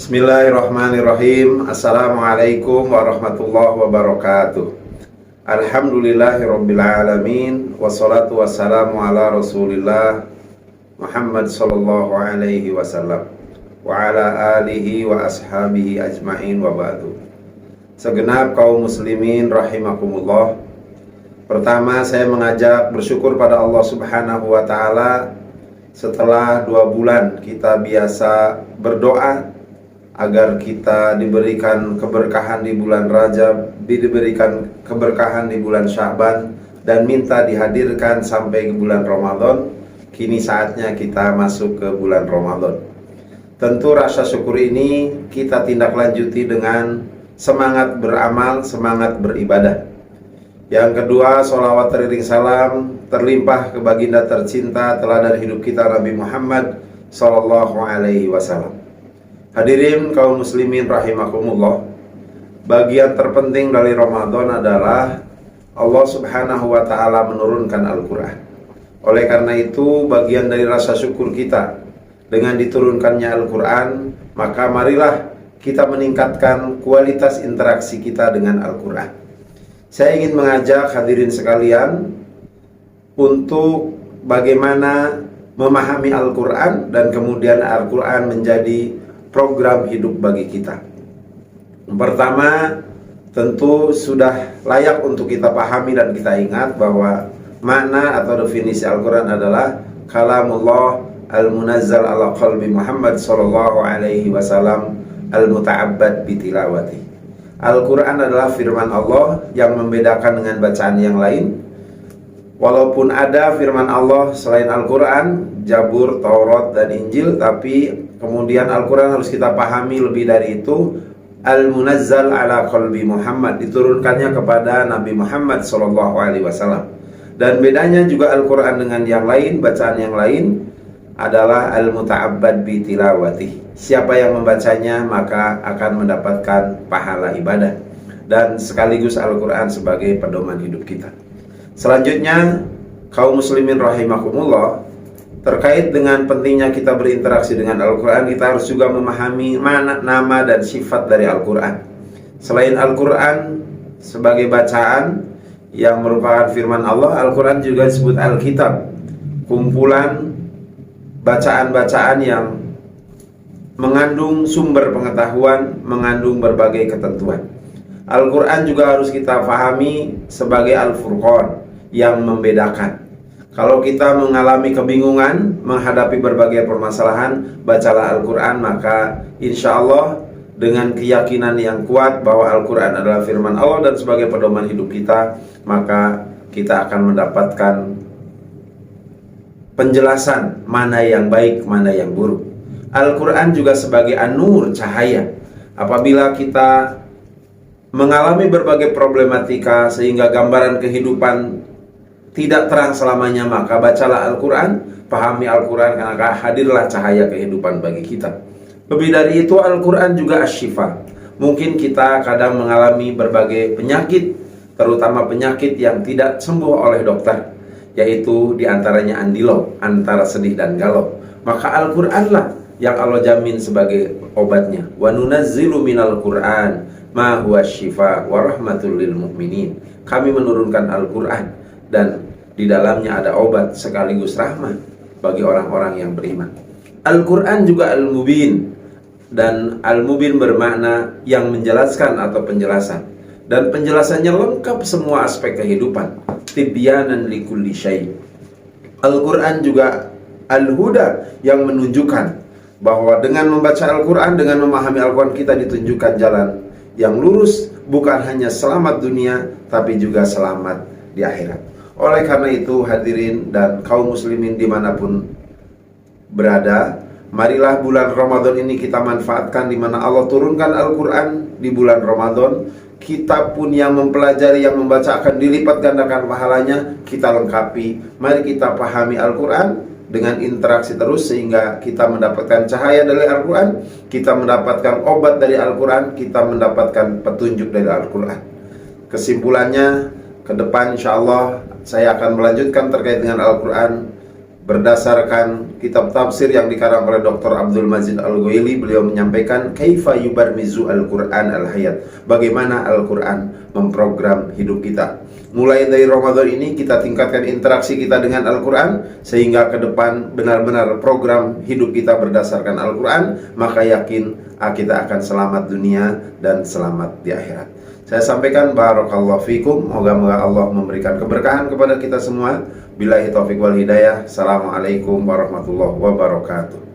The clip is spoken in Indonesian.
Bismillahirrahmanirrahim. Assalamualaikum warahmatullahi wabarakatuh. Alhamdulillahirabbil alamin, wassalatu wassalamu ala Rasulillah Muhammad sallallahu alaihi wasallam wa ala alihi wa ashabihi ajmain wa ba'du. Segenap kaum muslimin rahimakumullah. Pertama, saya mengajak bersyukur pada Allah Subhanahu wa taala setelah 2 bulan kita biasa berdoa agar kita diberikan keberkahan di bulan Rajab, diberikan keberkahan di bulan Sya'ban, dan minta dihadirkan sampai ke bulan Ramadan. Kini saatnya kita masuk ke bulan Ramadan. Tentu rasa syukur ini kita tindak lanjuti dengan semangat beramal, semangat beribadah. Yang kedua, sholawat teriring salam terlimpah ke baginda tercinta teladan hidup kita Nabi Muhammad sallallahu alaihi wasallam. Hadirin kaum muslimin rahimakumullah, bagian terpenting dari Ramadan adalah Allah Subhanahu wa taala menurunkan Al-Qur'an. Oleh karena itu, bagian dari rasa syukur kita dengan diturunkannya Al-Qur'an, maka marilah kita meningkatkan kualitas interaksi kita dengan Al-Qur'an. Saya ingin mengajak hadirin sekalian untuk bagaimana memahami Al-Qur'an dan kemudian Al-Qur'an menjadi program hidup bagi kita. Pertama, tentu sudah layak untuk kita pahami dan kita ingat bahwa makna atau definisi Al-Quran adalah kalamullah al-munazzal ala qalbi Muhammad sallallahu alaihi wasallam al-muta'abbad bitilawati. Al-Quran adalah firman Allah yang membedakan dengan bacaan yang lain. Walaupun ada firman Allah selain Al-Quran, Zabur, Taurat, dan Injil, tapi kemudian Al-Quran harus kita pahami lebih dari itu. Al-Munazzal ala qalbi Muhammad, diturunkannya kepada Nabi Muhammad SAW. Dan bedanya juga Al-Quran dengan yang lain, bacaan yang lain, adalah Al-Muta'abbad bitilawati. Siapa yang membacanya maka akan mendapatkan pahala ibadah, dan sekaligus Al-Quran sebagai pedoman hidup kita. Selanjutnya, kaum muslimin rahimakumullah, terkait dengan pentingnya kita berinteraksi dengan Al-Quran, kita harus juga memahami mana nama dan sifat dari Al-Quran. Selain Al-Quran sebagai bacaan yang merupakan firman Allah, Al-Quran juga disebut Al-Kitab, kumpulan bacaan-bacaan yang mengandung sumber pengetahuan, mengandung berbagai ketentuan. Al-Quran juga harus kita pahami sebagai Al-Furqan, yang membedakan. Kalau kita mengalami kebingungan menghadapi berbagai permasalahan, bacalah Al-Quran, maka insya Allah dengan keyakinan yang kuat bahwa Al-Quran adalah firman Allah dan sebagai pedoman hidup kita, maka kita akan mendapatkan penjelasan mana yang baik, mana yang buruk. Al-Quran juga sebagai an-nur, cahaya. Apabila kita mengalami berbagai problematika sehingga gambaran kehidupan tidak terang selamanya, maka bacalah Al-Quran, pahami Al-Quran, karena hadirlah cahaya kehidupan bagi kita. Lebih dari itu, Al-Quran juga asy-syifa. Mungkin kita kadang mengalami berbagai penyakit, terutama penyakit yang tidak sembuh oleh dokter, yaitu diantaranya andilo, antara sedih dan galau. Maka Al-Quranlah yang Allah jamin sebagai obatnya. Wa nunazzilu minal Qur'an ma huwa syifa wa rahmatul lil mu'minin. Kami menurunkan Al-Quran dan di dalamnya ada obat sekaligus rahmat bagi orang-orang yang beriman. Al-Quran juga Al-Mubin, dan Al-Mubin bermakna yang menjelaskan atau penjelasan, dan penjelasannya lengkap semua aspek kehidupan, tibyanan likulli syai'. Al-Quran juga Al-Huda, yang menunjukkan bahwa dengan membaca Al-Quran, dengan memahami Al-Quran, kita ditunjukkan jalan yang lurus, bukan hanya selamat dunia tapi juga selamat di akhirat. Oleh karena itu, hadirin dan kaum muslimin dimanapun berada, marilah bulan Ramadan ini kita manfaatkan, di mana Allah turunkan Al-Quran di bulan Ramadan. Kita pun yang mempelajari, yang membaca akan dilipat gandakan pahalanya. Kita lengkapi, mari kita pahami Al-Quran dengan interaksi terus, sehingga kita mendapatkan cahaya dari Al-Quran, kita mendapatkan obat dari Al-Quran, kita mendapatkan petunjuk dari Al-Quran. Kesimpulannya, ke depan insya Allah saya akan melanjutkan terkait dengan Al-Quran Berdasarkan kitab tafsir yang dikarang oleh Dr. Abdul Majid Al-Ghaili, beliau menyampaikan kaifa yubarmizu al-Qur'an al-hayat, bagaimana Al-Qur'an memprogram hidup kita. Mulai dari Ramadan ini kita tingkatkan interaksi kita dengan Al-Qur'an, sehingga ke depan benar-benar program hidup kita berdasarkan Al-Qur'an, maka yakin kita akan selamat dunia dan selamat di akhirat. Saya sampaikan barakallahu fikum, moga-moga Allah memberikan keberkahan kepada kita semua. Billahi taufiq wal hidayah. Assalamualaikum warahmatullahi wabarakatuh.